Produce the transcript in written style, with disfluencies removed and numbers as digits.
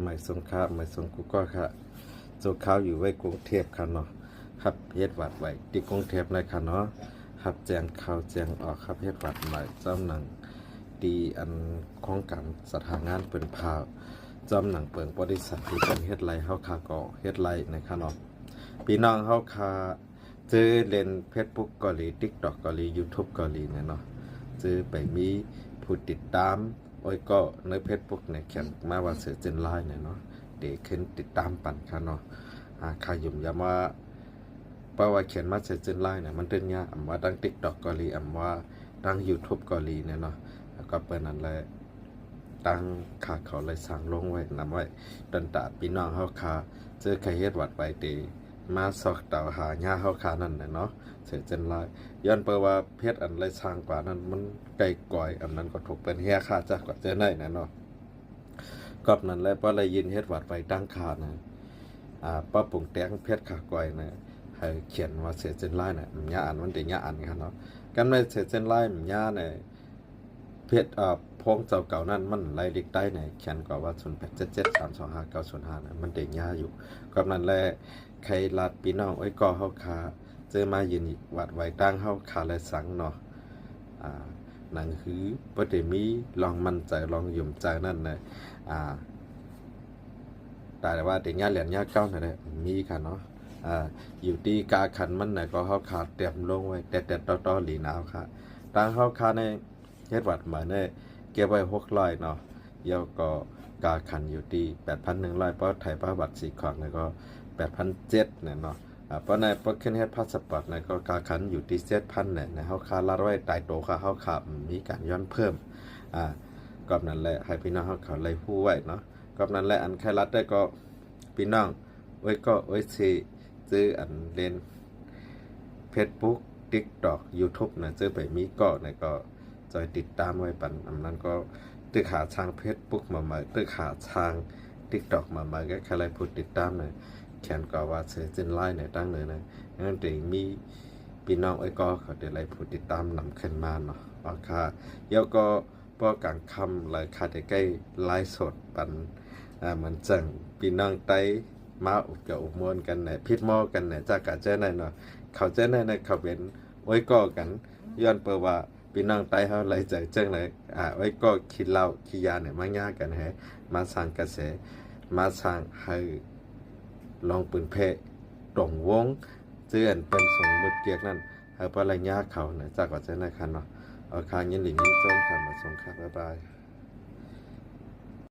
หมายสงข้าหมายสงกูก็ค่ะโจข้าวอยู่ไว้กรุงเทพค่ะเนาะครับเฮ็ดวัดไว้ที่กรุงเทพเลยค่ะเนาะครับแจงข่าวแจงออกครับเฮ็ดวัดใหม่จำหนังดีอันของการสถานงานเป็นพาวจำหนังเปิงบริษัทที่เป็นเฮ็ดไรเฮาคาก็เฮ็ดไรในค่ะเนาะพี่น้องเฮาคาเจอเล่น Facebook เกาหลี TikTok เกาหลี YouTube เกาหลีเนี่ยเนาะเจอไปมีผู้ติดตามโอ้ยก็ใน Facebook เนี่ยเขียนมาว่าเสือเจนไลน์เนี่ยเนาะเด็กขึ้นติดตามปั่นค่ะเนาะข่าวยุ่มยามว่าเพราะว่าเขียนมาเสือเจนไลน์เนี่ยมันเป็นยากว่าดัง TikTok เกาหลีว่าดัง YouTube เกาหลีเนี่ยเนาะแล้วก็เปิ้นนั่นแหละตั้งขาเขาเลยสั่งลงไว้นำไว้ดันตาพี่น้องเฮาคาเจอใครเฮ็ดวัดไว้เตมาสอกเต่าหาญาเฮาคานั่นน่ะเนาะเสือเจนไลน์ย้อนเปว่าเพชรอันไรสร้างกว่านั้นมันไกลก่อยอันนั้นก็ถูกเป็นเฮียค่าจักกว่าเจอได้นะเนาะก็นั้นแหละเพราะเลยยินเฮ็ดวัดไว้ตั้งคานะป้าปุ่งแตงเพชรขาก่อยนะให้เขียนว่าเสือเจนไลน์น่ะญาอันมันได้ญาอันกันเนาะกันในเสือเจนไลน์ญาเนี่ยเพชรพงเจ้าเก่านั้นมันไล่เล็กใต้ไหนเขียนก็ว่า0877325905นะมันได้ญาอยู่ก็นั้นแหละใครลาดพี่น้องไอ้ก็เฮาคาเจอมายืนวัดไว้ตั้งเฮาคาและสังเนาะหนังคือบ่ได้มีลองมั่นใจลองยุ่มใจนั่นนะแต่ว่าแต่ญาเหรียญญาเก้านั่นแหละมีค่ะเนาะอยู่ที่กาขันมันน่ะก็เฮาคาเตรียมลงไว้แต่ต่อหลีหนาวค่ะตั้งเฮาคาในเฮ็ดวัดมาเนี่ยเก็บไว้600เนาะเดี๋ยวก็กาขันอยู่ที่ 8,100 เพราะไทยประวัติ4ของเนี่ยก็8,700เนี่ยเนาะเพราะในพอขึ้นเฮ็ดพาสปอร์ตเนี่ยก็กาขันอยู่ที่7,000เนี่ยนะเฮาคาละร้อยตายโตค่ะเฮาคามีการย้อนเพิ่มก็นั่นแหละให้พี่น้องเฮาเขาไล่ฮู้ไว้เนาะก็นั่นแหละอันใครรัดได้ก็พี่น้องไว้ก็ไว้สิซื้ออันเล่น Facebook TikTok YouTube นะซื้อไปมีก็เนี่ยก็จอยติดตามไว้ปันอันนั้นก็ตึกหาทาง Facebook มาใหม่ตึกหาทาง TikTok มาใหม่ก็ใครไล่ผู้ติดตามเนี่ยแขนก็ว่าเสือเจนไลน์เนี่ยตั้งเลยนะงั้นเดี๋ยวมีพี่น้องไอ้ก็เขาเดี๋ยวไล่ผู้ติดตามนำขึ้นมาเนาะว่าค่ะเดี๋ยวก็พอกลางคำเลยค่ะใกล้ไลฟ์สดปันเหมือนจังพี่น้องไต้มาอุบกับอุบมวนกันเนี่ยพิดหม้อกันเนี่ยจากกะเจ้าในเนาะเขาเจ้าในเขาเป็นไว้ก็กันย้อนเปว่าพี่น้องไต้เขาเลยใจเจ้งเลยไว้ก็คิดเล่าขี้ยาเนี่ยมาง่ากันให้มาสร้างกระแสมาสร้างให้ลองปืนเพะตรงวงเจือนเป็นสงมุดเกียกนั่นให้ปลายญาเขาเนี่ยจากกว่าเจ้าในคันเนาะเอาคางยินหลิงยินจ้องค่ะมาส่งค่ะบ๊ายบาย